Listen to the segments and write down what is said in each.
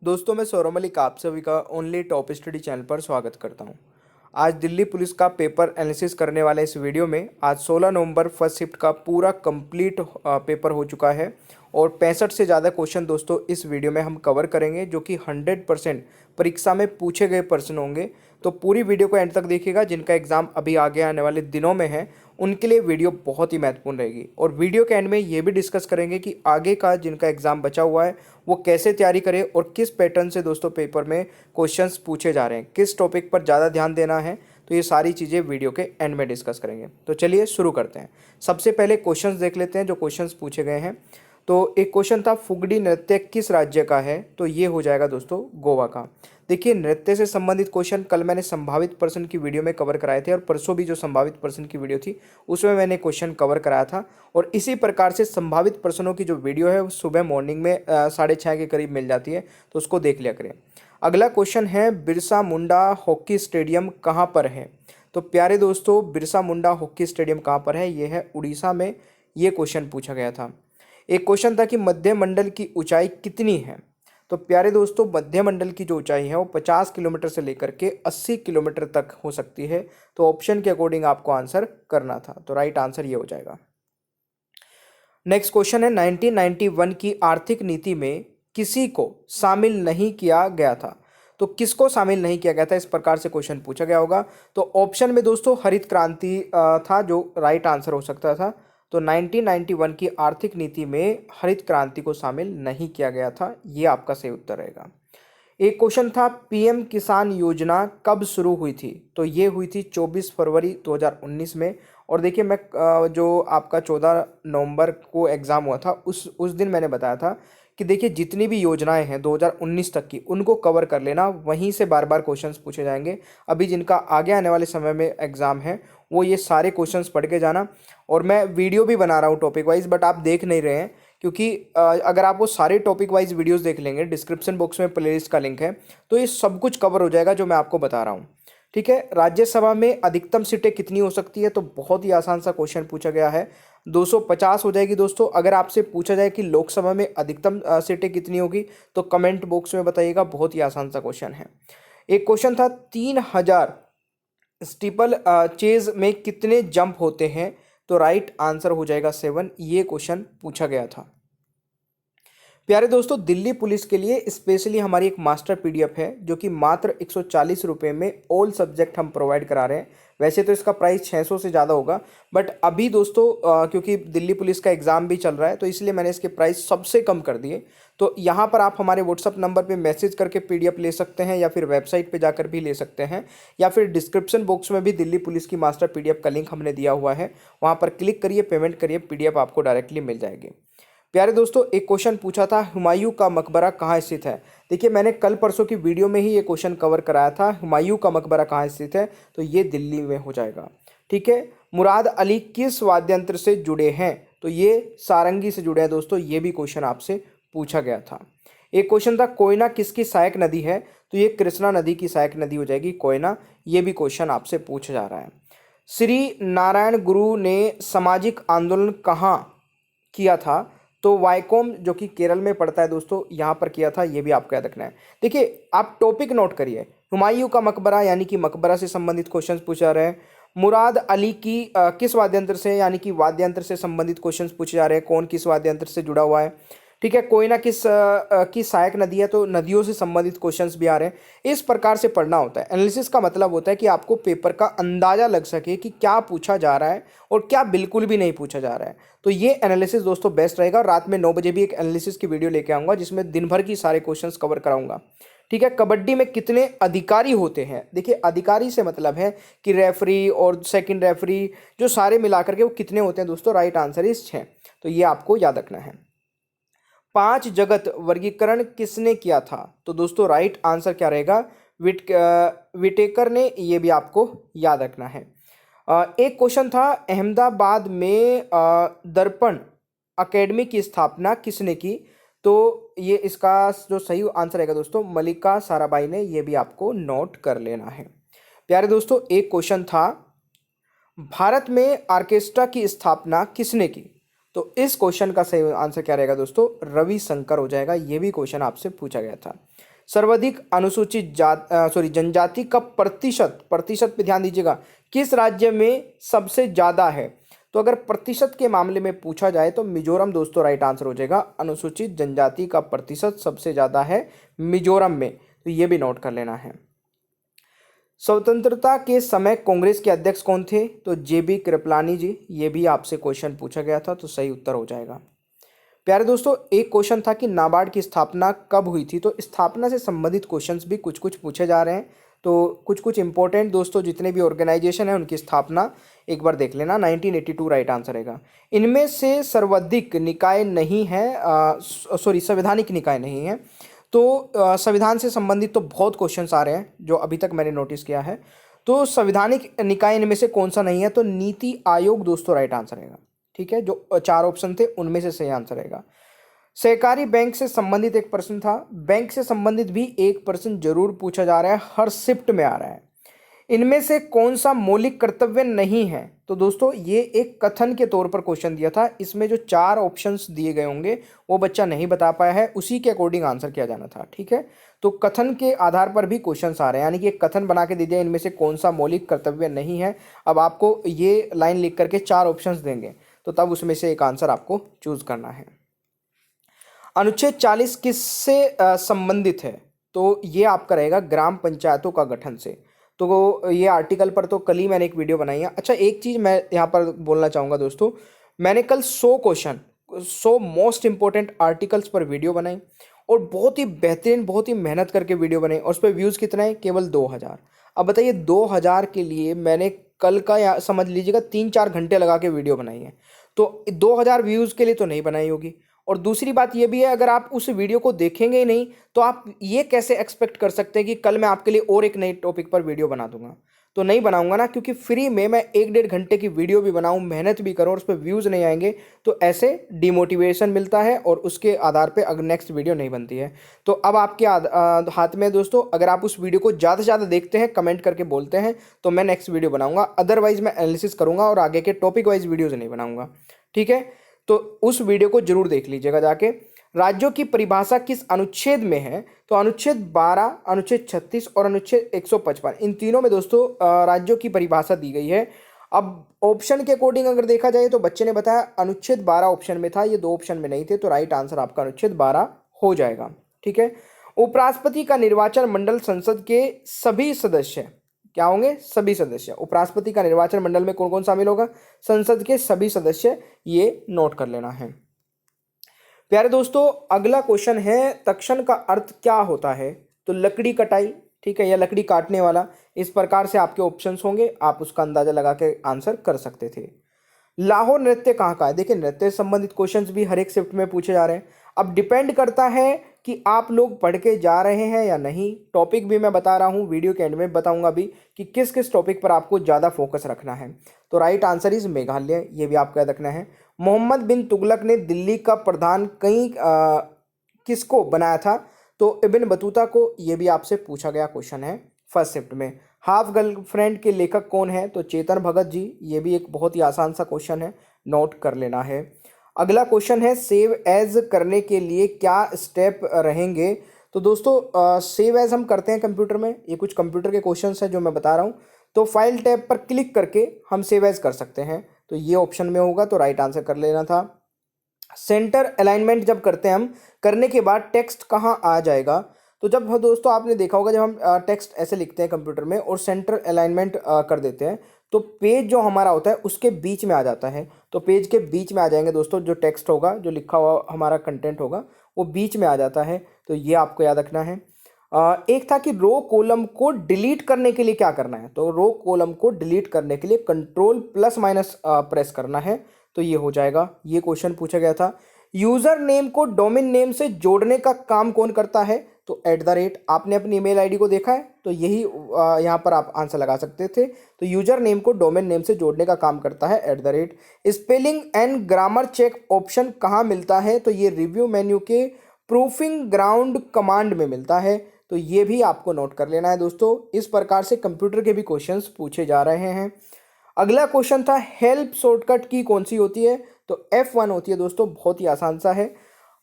दोस्तों मैं सौरभ मलिक आप सभी का ओनली टॉप स्टडी चैनल पर स्वागत करता हूं। आज दिल्ली पुलिस का पेपर एनालिसिस करने वाले इस वीडियो में आज 16 नवंबर फर्स्ट शिफ्ट का पूरा कंप्लीट पेपर हो चुका है और 65 से ज़्यादा क्वेश्चन दोस्तों इस वीडियो में हम कवर करेंगे जो कि 100% परीक्षा में पूछे गए प्रश्न होंगे। तो पूरी वीडियो को एंड तक देखिएगा। जिनका एग्ज़ाम अभी आगे आने वाले दिनों में है उनके लिए वीडियो बहुत ही महत्वपूर्ण रहेगी। और वीडियो के एंड में ये भी डिस्कस करेंगे कि आगे का जिनका एग्ज़ाम बचा हुआ है वो कैसे तैयारी करें और किस पैटर्न से दोस्तों पेपर में क्वेश्चंस पूछे जा रहे हैं, किस टॉपिक पर ज़्यादा ध्यान देना है। तो ये सारी चीज़ें वीडियो के एंड में डिस्कस करेंगे। तो चलिए शुरू करते हैं। सबसे पहले क्वेश्चंस देख लेते हैं जो क्वेश्चंस पूछे गए हैं। तो एक क्वेश्चन था फुगड़ी नृत्य किस राज्य का है, तो ये हो जाएगा दोस्तों गोवा का। देखिए नृत्य से संबंधित क्वेश्चन कल मैंने संभावित प्रश्न की वीडियो में कवर कराए थे और परसों भी जो संभावित प्रश्न की वीडियो थी उसमें मैंने क्वेश्चन कवर कराया था। और इसी प्रकार से संभावित प्रश्नों की जो वीडियो है वो सुबह मॉर्निंग में 6:30 के करीब मिल जाती है, तो उसको देख लिया करें। अगला क्वेश्चन है बिरसा मुंडा हॉकी स्टेडियम कहाँ पर है। तो प्यारे दोस्तों बिरसा मुंडा हॉकी स्टेडियम कहाँ पर है, ये है उड़ीसा में। ये क्वेश्चन पूछा गया था। एक क्वेश्चन था कि मध्य मंडल की ऊंचाई कितनी है। तो प्यारे दोस्तों मध्य मंडल की जो ऊंचाई है वो 50 किलोमीटर से लेकर के 80 किलोमीटर तक हो सकती है। तो ऑप्शन के अकॉर्डिंग आपको आंसर करना था, तो राइट आंसर ये हो जाएगा। नेक्स्ट क्वेश्चन है 1991 की आर्थिक नीति में किसी को शामिल नहीं किया गया था। तो किसको शामिल नहीं किया गया था, इस प्रकार से क्वेश्चन पूछा गया होगा। तो ऑप्शन में दोस्तों हरित क्रांति था जो राइट आंसर हो सकता था। तो 1991 की आर्थिक नीति में हरित क्रांति को शामिल नहीं किया गया था, ये आपका सही उत्तर रहेगा। एक क्वेश्चन था पीएम किसान योजना कब शुरू हुई थी। तो ये हुई थी 24 फरवरी 2019 में। और देखिए मैं जो आपका 14 नवंबर को एग्ज़ाम हुआ था उस दिन मैंने बताया था कि देखिए जितनी भी योजनाएं हैं 2019 तक की उनको कवर कर लेना, वहीं से बार बार क्वेश्चंस पूछे जाएंगे। अभी जिनका आगे आने वाले समय में एग्ज़ाम है वो ये सारे क्वेश्चंस पढ़ के जाना। और मैं वीडियो भी बना रहा हूँ टॉपिक वाइज, बट आप देख नहीं रहे हैं क्योंकि अगर आप वो सारे टॉपिक वाइज वीडियोस देख लेंगे, डिस्क्रिप्शन बॉक्स में प्लेलिस्ट का लिंक है, तो ये सब कुछ कवर हो जाएगा जो मैं आपको बता रहा हूँ। ठीक है। राज्यसभा में अधिकतम सीटें कितनी हो सकती है, तो बहुत ही आसान सा क्वेश्चन पूछा गया है, 250 हो जाएगी दोस्तों। अगर आपसे पूछा जाए कि लोकसभा में अधिकतम सीटें कितनी होगी तो कमेंट बॉक्स में बताइएगा, बहुत ही आसान सा क्वेश्चन है। एक क्वेश्चन था 3000 स्टीपल चेज में कितने जंप होते हैं, तो राइट आंसर हो जाएगा 7। ये क्वेश्चन पूछा गया था। प्यारे दोस्तों दिल्ली पुलिस के लिए स्पेशली हमारी एक मास्टर पीडीएफ है जो कि मात्र 140 रुपये में ऑल सब्जेक्ट हम प्रोवाइड करा रहे हैं। वैसे तो इसका प्राइस 600 से ज़्यादा होगा, बट अभी दोस्तों क्योंकि दिल्ली पुलिस का एग्ज़ाम भी चल रहा है तो इसलिए मैंने इसके प्राइस सबसे कम कर दिए। तो यहाँ पर आप हमारे व्हाट्सअप नंबर पे मैसेज करके पीडीएफ ले सकते हैं या फिर वेबसाइट पे जाकर भी ले सकते हैं, या फिर डिस्क्रिप्शन बॉक्स में भी दिल्ली पुलिस की मास्टर पीडीएफ का लिंक हमने दिया हुआ है, वहाँ पर क्लिक करिए, पेमेंट करिए, पीडीएफ आपको डायरेक्टली मिल जाएगी। प्यारे दोस्तों एक क्वेश्चन पूछा था हुमायूं का मकबरा कहाँ स्थित है। देखिए मैंने कल परसों की वीडियो में ही ये क्वेश्चन कवर कराया था, हुमायूं का मकबरा कहाँ स्थित है, तो ये दिल्ली में हो जाएगा। ठीक है। मुराद अली किस वाद्य यंत्र से जुड़े हैं, तो ये सारंगी से जुड़े हैं दोस्तों, ये भी क्वेश्चन आपसे पूछा गया था। एक क्वेश्चन था कोयना किसकी सहायक नदी है, तो ये कृष्णा नदी की सहायक नदी हो जाएगी कोयना, ये भी क्वेश्चन आपसे पूछा जा रहा है। श्री नारायण गुरु ने सामाजिक आंदोलन कहाँ किया था, तो वाइकोम जो कि केरल में पड़ता है दोस्तों, यहाँ पर किया था, ये भी आपको याद रखना है। देखिए आप टॉपिक नोट करिए, हुमायूं का मकबरा यानी कि मकबरा से संबंधित क्वेश्चंस पूछे जा रहे हैं। मुराद अली की किस वाद्य यंत्र से यानी कि वाद्य यंत्र से संबंधित क्वेश्चंस पूछे जा रहे हैं, कौन किस वाद्य यंत्र से जुड़ा हुआ है। ठीक है। कोयना किस की सहायक नदी है, तो नदियों से संबंधित क्वेश्चंस भी आ रहे हैं। इस प्रकार से पढ़ना होता है। एनालिसिस का मतलब होता है कि आपको पेपर का अंदाजा लग सके कि क्या पूछा जा रहा है और क्या बिल्कुल भी नहीं पूछा जा रहा है। तो ये एनालिसिस दोस्तों बेस्ट रहेगा। रात में 9 बजे भी एक एनालिसिस की वीडियो लेके आऊँगा जिसमें दिन भर की सारे क्वेश्चन कवर कराऊंगा। ठीक है। कबड्डी में कितने अधिकारी होते हैं, देखिए अधिकारी से मतलब है कि रेफरी और सेकंड रेफरी जो सारे मिलाकर के वो कितने होते हैं दोस्तों, राइट आंसर इज 6। तो ये आपको याद रखना है। 5 जगत वर्गीकरण किसने किया था, तो दोस्तों राइट आंसर क्या रहेगा, विटेकर ने, ये भी आपको याद रखना है। एक क्वेश्चन था अहमदाबाद में दर्पण एकेडमी की स्थापना किसने की, तो ये इसका जो सही आंसर रहेगा दोस्तों मल्लिका साराभाई ने, ये भी आपको नोट कर लेना है। प्यारे दोस्तों एक क्वेश्चन था भारत में ऑर्केस्ट्रा की स्थापना किसने की, तो इस क्वेश्चन का सही आंसर क्या रहेगा दोस्तों, रविशंकर हो जाएगा। ये भी क्वेश्चन आपसे पूछा गया था। सर्वाधिक अनुसूचित जनजाति का प्रतिशत, प्रतिशत पे ध्यान दीजिएगा, किस राज्य में सबसे ज़्यादा है? तो अगर प्रतिशत के मामले में पूछा जाए तो मिजोरम दोस्तों राइट आंसर हो जाएगा। अनुसूचित जनजाति का प्रतिशत सबसे ज़्यादा है मिजोरम में, तो ये भी नोट कर लेना है। स्वतंत्रता के समय कांग्रेस के अध्यक्ष कौन थे? तो जेबी कृपलानी जी। ये भी आपसे क्वेश्चन पूछा गया था, तो सही उत्तर हो जाएगा। प्यारे दोस्तों, एक क्वेश्चन था कि नाबार्ड की स्थापना कब हुई थी? तो स्थापना से संबंधित क्वेश्चंस भी कुछ कुछ पूछे जा रहे हैं, तो कुछ कुछ इंपॉर्टेंट दोस्तों जितने भी ऑर्गेनाइजेशन है उनकी स्थापना एक बार देख लेना। 1982 राइट आंसर रहेगा। इनमें से सर्वाधिक निकाय नहीं है, संवैधानिक निकाय नहीं है। तो संविधान से संबंधित तो बहुत क्वेश्चंस आ रहे हैं जो अभी तक मैंने नोटिस किया है। तो संवैधानिक निकाय इनमें से कौन सा नहीं है? तो नीति आयोग दोस्तों राइट आंसर रहेगा। ठीक है, जो 4 ऑप्शन थे उनमें से सही आंसर रहेगा। सहकारी बैंक से संबंधित एक प्रश्न था। बैंक से संबंधित भी एक प्रश्न जरूर पूछा जा रहा है, हर शिफ्ट में आ रहा है। इनमें से कौन सा मौलिक कर्तव्य नहीं है? तो दोस्तों ये एक कथन के तौर पर क्वेश्चन दिया था। इसमें जो 4 ऑप्शंस दिए गए होंगे वो बच्चा नहीं बता पाया है, उसी के अकॉर्डिंग आंसर किया जाना था। ठीक है, तो कथन के आधार पर भी क्वेश्चंस आ रहे हैं, यानी कि एक कथन बना के दे दिया इनमें से कौन सा मौलिक कर्तव्य नहीं है। अब आपको ये लाइन लिख करके 4 ऑप्शंस देंगे, तो तब उसमें से एक आंसर आपको चूज करना है। अनुच्छेद 40 किससे संबंधित है? तो ये आपका रहेगा ग्राम पंचायतों का गठन से। तो ये आर्टिकल पर तो कल ही मैंने एक वीडियो बनाई है। अच्छा, एक चीज़ मैं यहाँ पर बोलना चाहूँगा दोस्तों, मैंने कल 100 क्वेश्चन, 100 मोस्ट इंपॉर्टेंट आर्टिकल्स पर वीडियो बनाई और बहुत ही बेहतरीन, बहुत ही मेहनत करके वीडियो बनाई, और उस पर व्यूज़ कितना है? केवल 2000। अब बताइए 2000 के लिए मैंने कल का, या समझ लीजिएगा 3-4 घंटे लगा के वीडियो बनाई है, तो 2000 व्यूज़ के लिए तो नहीं बनाई होगी। और दूसरी बात ये भी है, अगर आप उस वीडियो को देखेंगे ही नहीं तो आप ये कैसे एक्सपेक्ट कर सकते हैं कि कल मैं आपके लिए और एक नए टॉपिक पर वीडियो बना दूंगा? तो नहीं बनाऊंगा ना, क्योंकि फ्री में मैं 1-1.5 घंटे की वीडियो भी बनाऊं, मेहनत भी करूं और उस पर व्यूज़ नहीं आएंगे तो ऐसे डिमोटिवेशन मिलता है और उसके आधार पे अगर नेक्स्ट वीडियो नहीं बनती है। तो अब आपके हाथ में दोस्तों, अगर आप उस वीडियो को ज़्यादा से ज़्यादा देखते हैं, कमेंट करके बोलते हैं, तो मैं नेक्स्ट वीडियो बनाऊंगा, अदरवाइज मैं एनालिसिस करूंगा और आगे के टॉपिक वाइज वीडियोज़ नहीं बनाऊंगा। ठीक है, तो उस वीडियो को जरूर देख लीजिएगा जाके। राज्यों की परिभाषा किस अनुच्छेद में है? तो अनुच्छेद 12, अनुच्छेद 36 और अनुच्छेद 155, इन तीनों में दोस्तों राज्यों की परिभाषा दी गई है। अब ऑप्शन के अकॉर्डिंग अगर देखा जाए तो बच्चे ने बताया अनुच्छेद 12 ऑप्शन में था, ये 2 ऑप्शन में नहीं थे, तो राइट आंसर आपका अनुच्छेद 12 हो जाएगा। ठीक है, उपराष्ट्रपति का निर्वाचन मंडल संसद के सभी सदस्य क्या होंगे? सभी सदस्य। उपराष्ट्रपति का निर्वाचन मंडल में कौन कौन शामिल होगा? संसद के सभी सदस्य, ये नोट कर लेना है। प्यारे दोस्तों, अगला क्वेश्चन है तक्षण का अर्थ क्या होता है? तो लकड़ी कटाई, ठीक है, या लकड़ी काटने वाला, इस प्रकार से आपके ऑप्शंस होंगे, आप उसका अंदाजा लगा के आंसर कर सकते थे। लाहौर नृत्य कहाँ का है? देखिए, नृत्य से संबंधित क्वेश्चंस भी हर एक शिफ्ट में पूछे जा रहे हैं। अब डिपेंड करता है कि आप लोग पढ़ के जा रहे हैं या नहीं। टॉपिक भी मैं बता रहा हूँ, वीडियो के एंड में बताऊंगा भी कि किस किस टॉपिक पर आपको ज़्यादा फोकस रखना है। तो राइट आंसर इज मेघालय, ये भी आपको याद रखना है। मोहम्मद बिन तुगलक ने दिल्ली का प्रधान किसको बनाया था? तो इब्न बतूता को, ये भी आपसे पूछा गया क्वेश्चन है फर्स्ट शिफ्ट में। हाफ गर्लफ्रेंड के लेखक कौन है? तो चेतन भगत जी, ये भी एक बहुत ही आसान सा क्वेश्चन है, नोट कर लेना है। अगला क्वेश्चन है सेव एज करने के लिए क्या स्टेप रहेंगे? तो दोस्तों सेव एज हम करते हैं कंप्यूटर में, ये कुछ कंप्यूटर के क्वेश्चंस हैं जो मैं बता रहा हूँ। तो फाइल टैब पर क्लिक करके हम सेव एज कर सकते हैं, तो ये ऑप्शन में होगा, तो राइट आंसर कर लेना था। सेंटर अलाइनमेंट जब करते हैं हम, करने के बाद टेक्स्ट कहाँ आ जाएगा? तो जब दोस्तों आपने देखा होगा, जब हम टेक्स्ट ऐसे लिखते हैं कंप्यूटर में और सेंटर अलाइनमेंट कर देते हैं, तो पेज जो हमारा होता है उसके बीच में आ जाता है। तो पेज के बीच में आ जाएंगे दोस्तों, जो टेक्स्ट होगा, जो लिखा हुआ हमारा कंटेंट होगा, वो बीच में आ जाता है, तो ये आपको याद रखना है। एक था कि रो कॉलम को डिलीट करने के लिए क्या करना है? तो रो कॉलम को डिलीट करने के लिए कंट्रोल प्लस माइनस प्रेस करना है, तो ये हो जाएगा। ये क्वेश्चन पूछा गया था। यूजर नेम को डोमेन नेम से जोड़ने का काम कौन करता है? तो @ आपने अपनी ईमेल आईडी को देखा है, तो यही यहाँ पर आप आंसर लगा सकते थे। तो यूजर नेम को डोमेन नेम से जोड़ने का काम करता है @ spelling and grammar check option कहाँ मिलता है? तो ये रिव्यू मेन्यू के प्रूफिंग ग्राउंड कमांड में मिलता है, तो ये भी आपको नोट कर लेना है दोस्तों। इस प्रकार से कंप्यूटर के भी क्वेश्चंस पूछे जा रहे हैं। अगला क्वेश्चन था हेल्प शॉर्टकट की कौन सी होती है? तो F1 होती है दोस्तों, बहुत ही आसान सा है।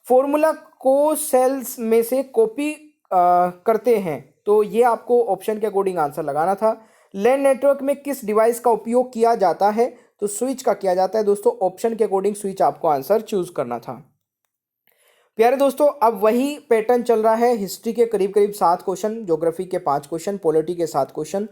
फॉर्मूला को सेल्स में से कॉपी करते हैं, तो ये आपको ऑप्शन के अकॉर्डिंग आंसर लगाना था। लैन नेटवर्क में किस डिवाइस का उपयोग किया जाता है, तो स्विच का किया जाता है दोस्तों। ऑप्शन के अकॉर्डिंग स्विच आपको आंसर चूज करना था। प्यारे दोस्तों, अब वही पैटर्न चल रहा है। हिस्ट्री के करीब करीब 7 क्वेश्चन, ज्योग्राफी के 5 क्वेश्चन, पॉलिटी के 7 क्वेश्चन,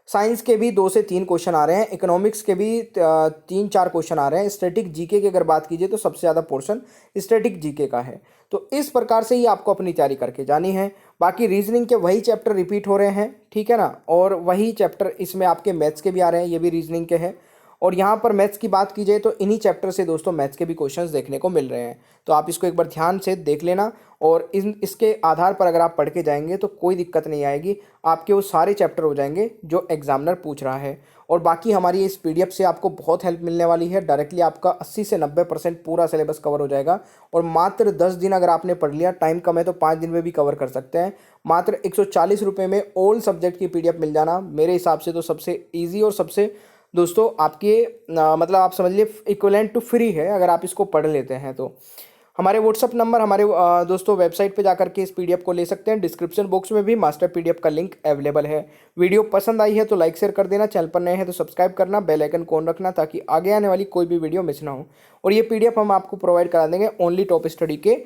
साइंस के भी 2 से 3 क्वेश्चन आ रहे हैं, इकोनॉमिक्स के भी 3-4 क्वेश्चन आ रहे हैं, स्टैटिक जीके की अगर बात कीजिए तो सबसे ज़्यादा पोर्शन स्टैटिक जीके का है। तो इस प्रकार से ही आपको अपनी तैयारी करके जानी है। बाकी रीजनिंग के वही चैप्टर रिपीट हो रहे हैं, ठीक है ना, और वही चैप्टर इसमें आपके मैथ्स के भी आ रहे हैं, ये भी रीजनिंग के हैं। और यहाँ पर मैथ्स की बात की जाए तो इन्हीं चैप्टर से दोस्तों मैथ्स के भी क्वेश्चंस देखने को मिल रहे हैं। तो आप इसको एक बार ध्यान से देख लेना, और इसके आधार पर अगर आप पढ़ के जाएंगे तो कोई दिक्कत नहीं आएगी, आपके वो सारे चैप्टर हो जाएंगे जो एग्जामिनर पूछ रहा है। और बाकी हमारी इस पीडीएफ से आपको बहुत हेल्प मिलने वाली है। डायरेक्टली आपका 80 से 90% पूरा सिलेबस कवर हो जाएगा, और मात्र 10 दिन अगर आपने पढ़ लिया, टाइम कम है तो 5 दिन में भी कवर कर सकते हैं। मात्र 140 रुपये में ऑल सब्जेक्ट की पीडीएफ मिल जाना मेरे हिसाब से तो सबसे ईजी और सबसे दोस्तों आपके मतलब आप समझ लिए इक्विवेलेंट टू फ्री है अगर आप इसको पढ़ लेते हैं तो। हमारे व्हाट्सअप नंबर हमारे दोस्तों वेबसाइट पे जाकर के इस पीडीएफ को ले सकते हैं। डिस्क्रिप्शन बॉक्स में भी मास्टर पीडीएफ का लिंक अवेलेबल है। वीडियो पसंद आई है तो लाइक शेयर कर देना, चैनल पर नए हैं तो सब्सक्राइब करना, बेल आइकन को ऑन रखना ताकि आगे आने वाली कोई भी वीडियो मिस ना हो। और ये पीडीएफ हम आपको प्रोवाइड करा देंगे ओनली टॉप स्टडी के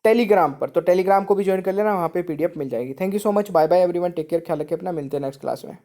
टेलीग्राम पर, तो टेलीग्राम को भी ज्वाइन कर लेना, वहाँ पे पीडीएफ मिल जाएगी। Thank you so much, bye bye everyone, take care, ख्याल रखिए अपना, मिलते हैं नेक्स्ट क्लास में।